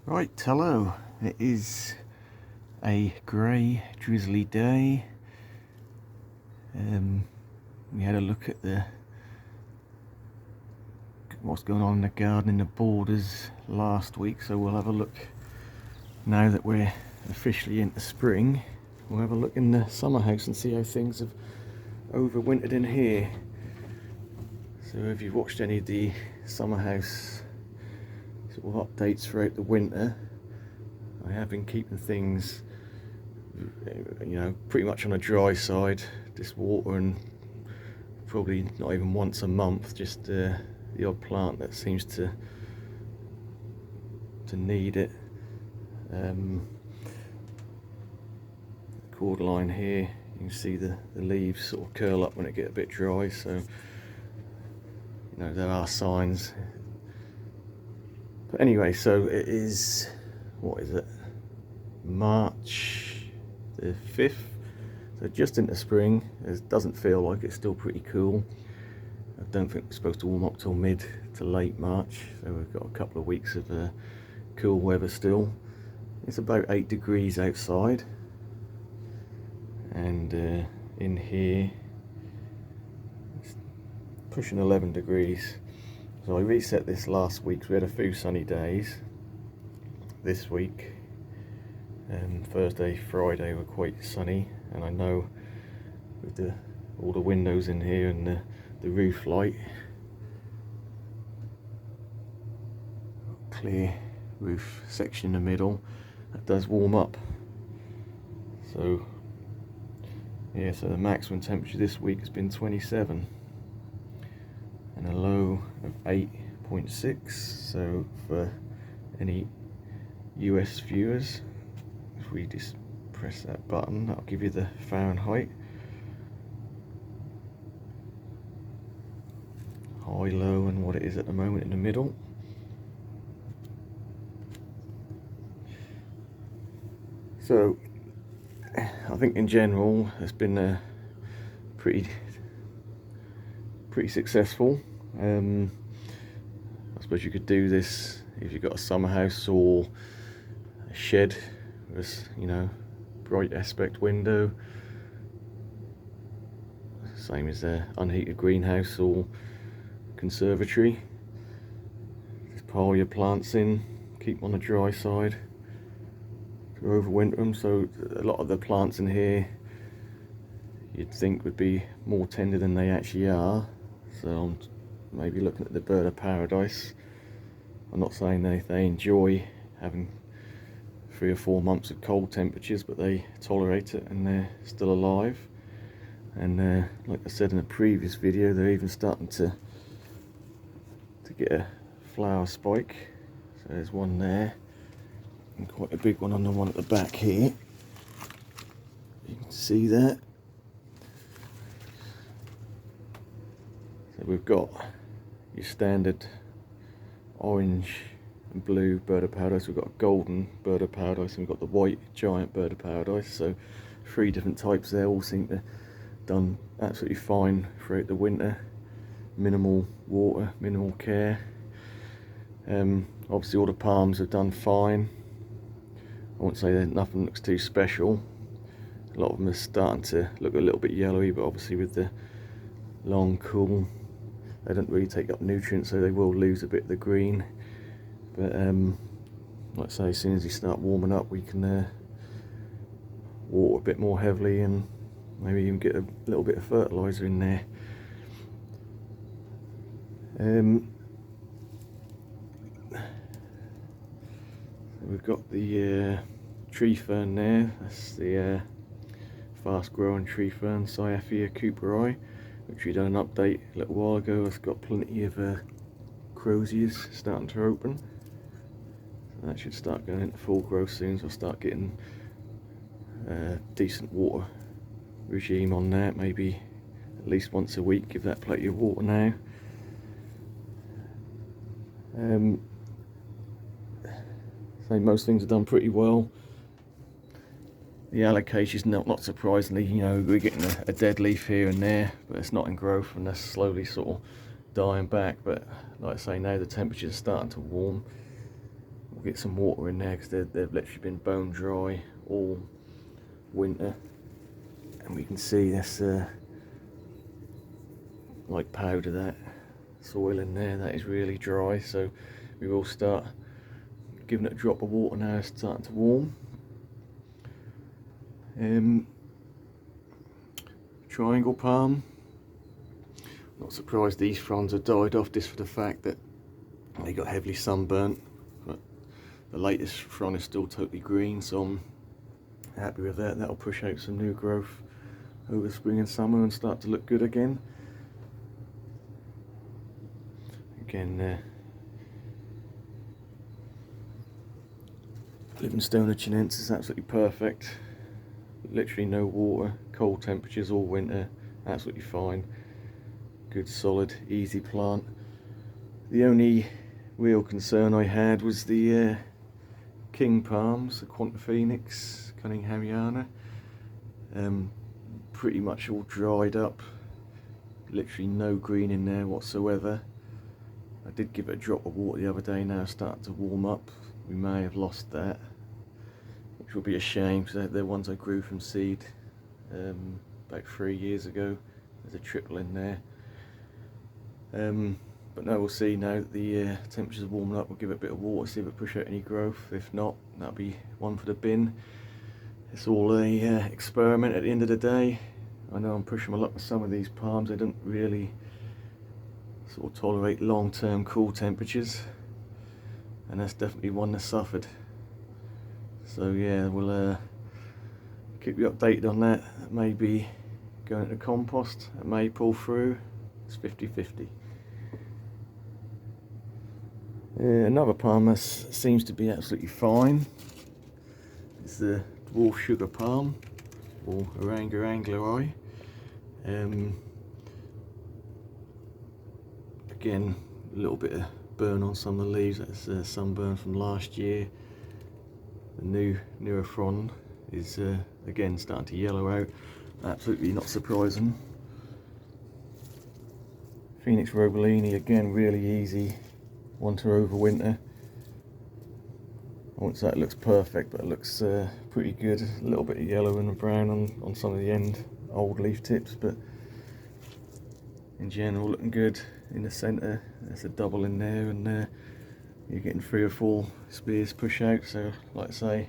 Right, hello. It is a grey, drizzly day. We had a look at what's going on in the garden in the borders last week, so we'll have a look now that we're officially into spring. We'll have a look in the summer house and see how things have overwintered in here. So if you've watched any of the summer house sort of updates throughout the winter, I have been keeping things, pretty much on a dry side, just water and probably not even once a month, just the odd plant that seems to need it. Cord line here, you can see the leaves sort of curl up when it get a bit dry, so there are signs. But anyway, so it is, what is it, March the 5th, so just into spring. It doesn't feel like it's still pretty cool. I don't think we're supposed to warm up till mid to late March, so we've got a couple of weeks of cool weather still. It's about 8 degrees outside, and in here it's pushing 11 degrees. So I reset this last week, so we had a few sunny days. This week, Thursday, Friday were quite sunny, and I know with all the windows in here and the roof light, clear roof section in the middle, that does warm up. So yeah, so the maximum temperature this week has been 27 and a low of 8.6. so for any US viewers, if we just press that button, that'll give you the Fahrenheit, high, low, and what it is at the moment in the middle. So I think in general it's been pretty successful. I suppose you could do this if you've got a summer house or a shed with, bright aspect window, same as the unheated greenhouse or conservatory. Just pile your plants in, keep them on the dry side to overwinter them. So a lot of the plants in here you'd think would be more tender than they actually are. So I'm maybe looking at the bird of paradise. I'm not saying they enjoy having 3 or 4 months of cold temperatures, but they tolerate it and they're still alive. And like I said in a previous video, they're even starting to get a flower spike. So there's one there, and quite a big one on the one at the back here. You can see that. So we've got your standard orange and blue bird of paradise, we've got a golden bird of paradise, and we've got the white giant bird of paradise. So 3 different types there, all seem to done absolutely fine throughout the winter. Minimal water, minimal care. Obviously all the palms have done fine. I won't say that nothing looks too special. A lot of them are starting to look a little bit yellowy, but obviously with the long cool, they don't really take up nutrients, so they will lose a bit of the green. But like I say, as soon as you start warming up, we can water a bit more heavily and maybe even get a little bit of fertilizer in there. We've got the tree fern there. That's the fast growing tree fern, Cyathea cooperi, which we done an update a little while ago. It's got plenty of crosias starting to open. So that should start going into full growth soon, so I'll start getting decent water regime on that, maybe at least once a week, give that plenty of water now. So most things are done pretty well. The Colocasia, not surprisingly, we're getting a dead leaf here and there, but it's not in growth and that's slowly sort of dying back. But like I say, now the temperature's starting to warm. we'll get some water in there because they've literally been bone dry all winter, and we can see this like powder, that soil in there, that is really dry. So we will start giving it a drop of water now. It's starting to warm. Triangle palm, not surprised these fronds have died off, just for the fact that they got heavily sunburnt, but the latest frond is still totally green, so I'm happy with that. That'll push out some new growth over spring and summer and start to look good again. Livingstone chinensis is absolutely perfect. Literally no water, cold temperatures all winter, absolutely fine. Good, solid, easy plant. The only real concern I had was the king palms, the Quantaphoenix Cunninghamiana. Pretty much all dried up. Literally no green in there whatsoever. I did give it a drop of water the other day. Now it's starting to warm up. We may have lost that, which will be a shame, because they're ones I grew from seed about 3 years ago. There's a triple in there. But no, we'll see now that the temperatures are warming up. We'll give it a bit of water, see if it push out any growth. If not, that'll be one for the bin. It's all a experiment at the end of the day. I know I'm pushing my luck with some of these palms. They don't really sort of tolerate long-term cool temperatures, and that's definitely one that suffered. So yeah, we'll keep you updated on that. It may be going into compost, it may pull through. It's 50-50. Another palm that seems to be absolutely fine is the dwarf sugar palm, or Oranga angleri. Again, a little bit of burn on some of the leaves. That's sunburn from last year. The newer frond is again starting to yellow out. Absolutely not surprising. Phoenix Robolini, again, really easy one to overwinter. I won't say it looks perfect, but it looks pretty good. A little bit of yellow and brown on some of the old leaf tips, but in general looking good. In the centre, there's a double in there, and you're getting 3 or 4 spears push out. So, like I say,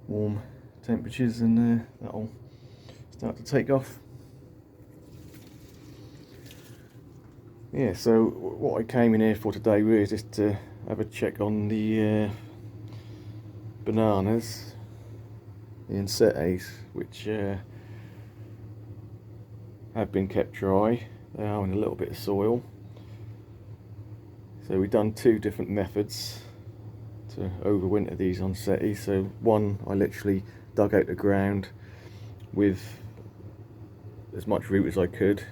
warm temperatures, and that'll start to take off. Yeah, so what I came in here for today really is just to have a check on the bananas, the insettes, which have been kept dry. They are in a little bit of soil. So we've done 2 different methods to overwinter these onsetti. So one, I literally dug out the ground with as much root as I could,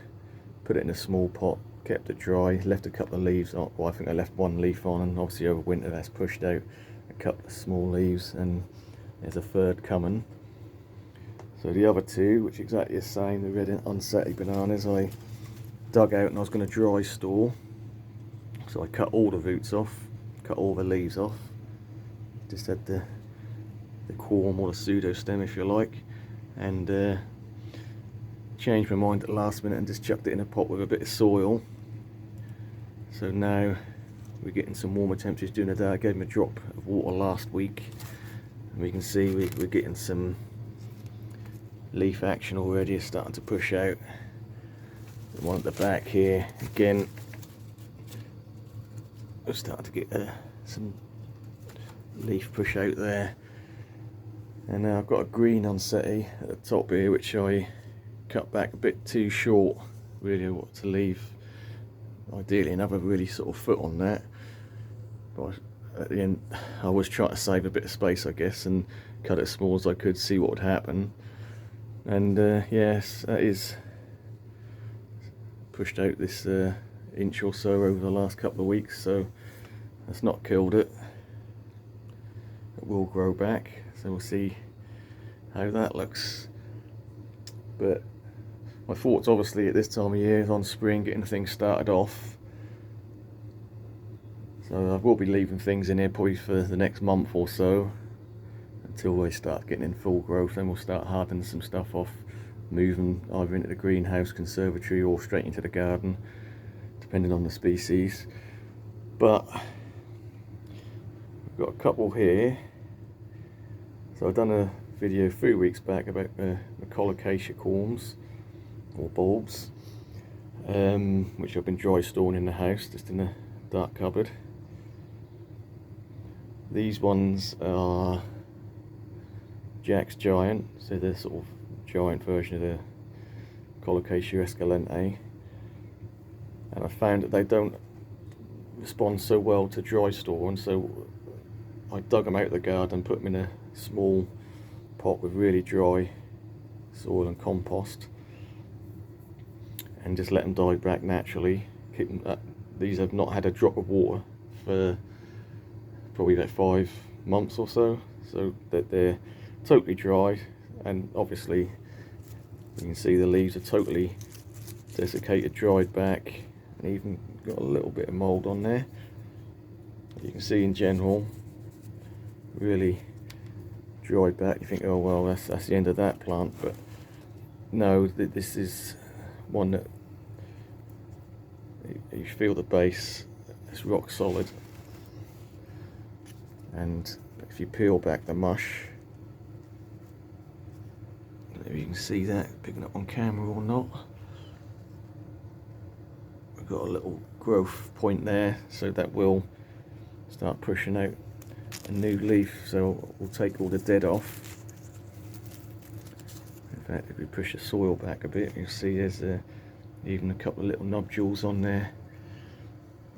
put it in a small pot, kept it dry, left a couple of leaves on. Well, I think I left 1 leaf on, and obviously over winter that's pushed out a couple of small leaves, and there's a 3rd coming. So the other 2, which are exactly the same, the red onsetti bananas, I dug out and I was going to dry store. So I cut all the roots off, cut all the leaves off, just had the corm or the pseudo stem, if you like, and changed my mind at the last minute and just chucked it in a pot with a bit of soil. So now we're getting some warmer temperatures during the day. I gave them a drop of water last week, and we can see we're getting some leaf action already. It's starting to push out. The one at the back here, again, we're starting to get some leaf push out there. And now I've got a green onsetti at the top here, which I cut back a bit too short. Really want to leave ideally another really sort of foot on that, but at the end I was trying to save a bit of space, I guess, and cut it as small as I could, see what would happen. And yes, that is pushed out this inch or so over the last couple of weeks, so that's not killed it. It will grow back, so we'll see how that looks. But my thoughts obviously at this time of year is on spring, getting things started off. So I will be leaving things in here probably for the next month or so, until they start getting in full growth. Then we'll start hardening some stuff off, moving either into the greenhouse, conservatory, or straight into the garden, depending on the species. But we've got a couple here. So I've done a video 3 weeks back about the Colocasia corms, or bulbs, which I've been dry storing in the house, just in a dark cupboard. These ones are Jack's Giant, so they're sort of giant version of the Colocasia escalente, and I found that they don't respond so well to dry store, and so I dug them out of the garden, put them in a small pot with really dry soil and compost, and just let them die back naturally. Keep them, these have not had a drop of water for probably about 5 months or so, so that they're totally dry, and obviously you can see the leaves are totally desiccated, dried back, and even got a little bit of mould on there. You can see in general really dried back. You think, oh well, that's the end of that plant, but no, this is one that you feel the base, it's rock solid, and if you peel back the mush, you can see that picking up on camera or not, we've got a little growth point there, so that will start pushing out a new leaf. So we'll take all the dead off. In fact, if we push the soil back a bit, you'll see there's even a couple of little nodules on there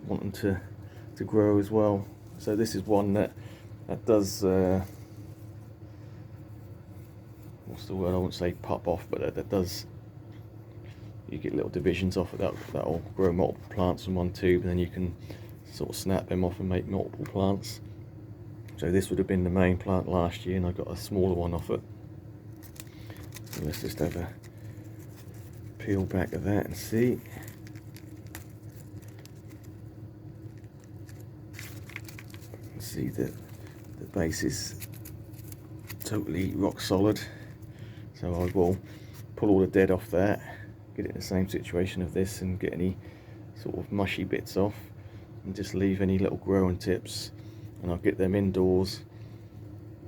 wanting to grow as well. So this is one that does what's the word, I won't say pop off, but that does, you get little divisions off of that. That'll grow multiple plants in one tube, and then you can sort of snap them off and make multiple plants. So this would have been the main plant last year, and I got a smaller one off it. So let's just have a peel back of that and see. See that the base is totally rock solid. So I will pull all the dead off that, get it in the same situation of this, and get any sort of mushy bits off, and just leave any little growing tips, and I'll get them indoors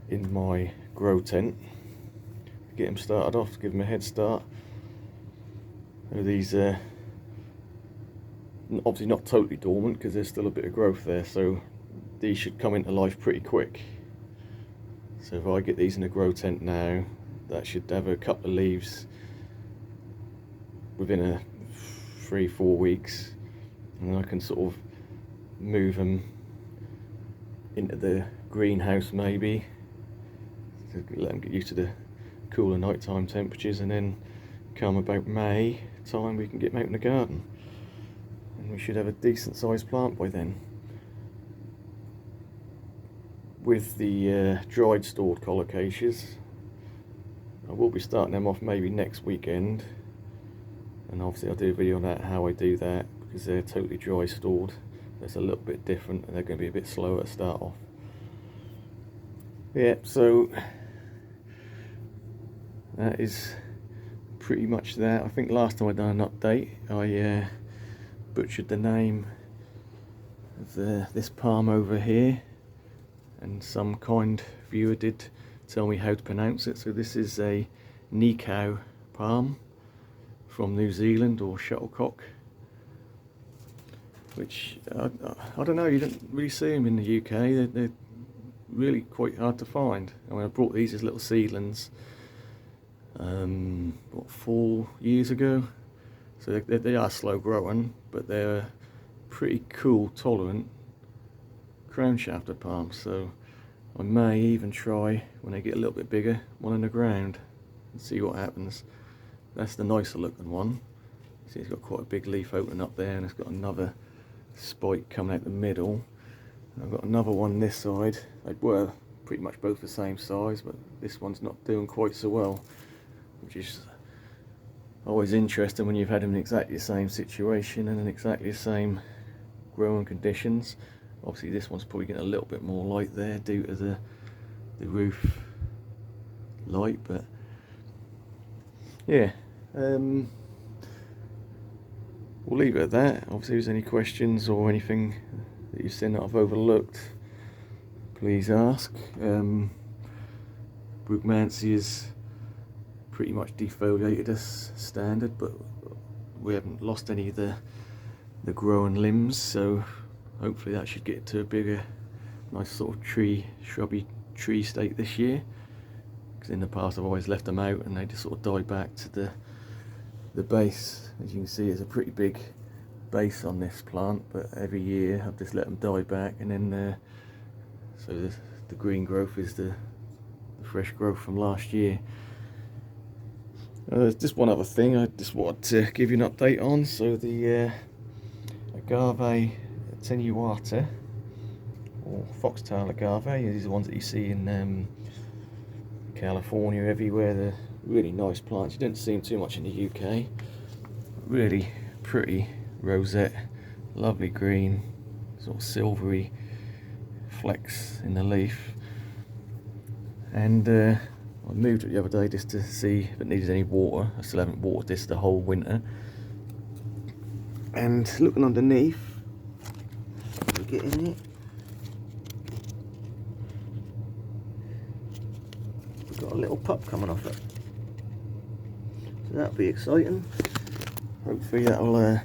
in my grow tent, get them started off, give them a head start. These are obviously not totally dormant because there's still a bit of growth there, so these should come into life pretty quick. So if I get these in a grow tent now, that should have a couple of leaves within a 3-4 weeks, and then I can sort of move them into the greenhouse maybe, to let them get used to the cooler nighttime temperatures, and then come about May time we can get them out in the garden, and we should have a decent sized plant by then. With the dried stored colocasias, I will be starting them off maybe next weekend, and obviously I'll do a video on that, how I do that, because they're totally dry stored. That's a little bit different, and they're going to be a bit slower to start off. Yeah, so that is pretty much that. I think last time I done an update, I butchered the name of this palm over here, and some kind viewer did tell me how to pronounce it. So this is a Nikau palm from New Zealand, or shuttlecock, which I don't know, you don't really see them in the UK. They're really quite hard to find. I mean, I brought these as little seedlings what, 4 years ago, so they are slow growing, but they're pretty cool, tolerant crown shafted palms. So I may even try, when they get a little bit bigger, one in the ground and see what happens. That's the nicer looking one. See, it's got quite a big leaf opening up there, and it's got another spike coming out the middle. And I've got another one this side. They were pretty much both the same size, but this one's not doing quite so well, which is always interesting when you've had them in exactly the same situation and in exactly the same growing conditions. Obviously this one's probably getting a little bit more light there due to the roof light, but yeah, we'll leave it at that. Obviously if there's any questions or anything that you've seen that I've overlooked, please ask. Brugmansia is pretty much defoliated as standard, but we haven't lost any of the growing limbs, so hopefully that should get to a bigger, nice sort of shrubby tree state this year, because in the past I've always left them out and they just sort of die back to the base. As you can see, it's a pretty big base on this plant, but every year I've just let them die back, and then so the green growth is the fresh growth from last year. Just one other thing I just wanted to give you an update on. So the agave attenuata, or foxtail agave, these are the ones that you see in California everywhere. They're really nice plants. You don't see them too much in the UK. Really pretty rosette, lovely green, sort of silvery flecks in the leaf. And I moved it the other day just to see if it needed any water. I still haven't watered this the whole winter. And looking underneath, we get in it. We've got a little pup coming off it. So that'll be exciting. Hopefully that'll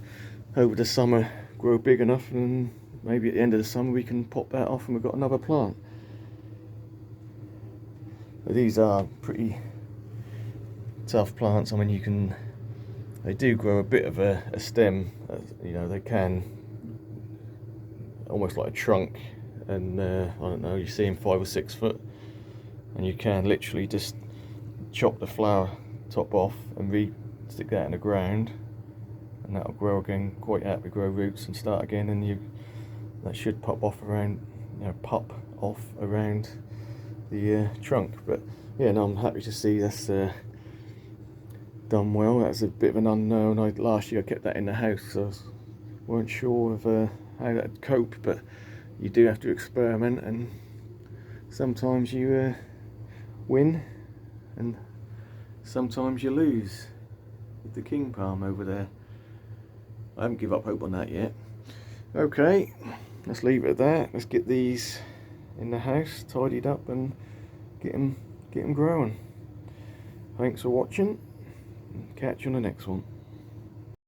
over the summer grow big enough, and maybe at the end of the summer we can pop that off and we've got another plant. These are pretty tough plants. I mean, they do grow a bit of a stem, you know, they can, almost like a trunk, and I don't know, you see them 5 or 6 foot, and you can literally just chop the flower top off and stick that in the ground, and that'll grow again, quite happy, grow roots and start again, and that should pop off around the trunk. But yeah, no, I'm happy to see that's done well. That's a bit of an unknown. Last year I kept that in the house, so I weren't sure of how that'd cope, but you do have to experiment, and sometimes you win and sometimes you lose. With the king palm over there, I haven't given up hope on that yet. Okay, let's leave it at that. Let's get these in the house tidied up and get them growing. Thanks for watching. Catch you on the next one.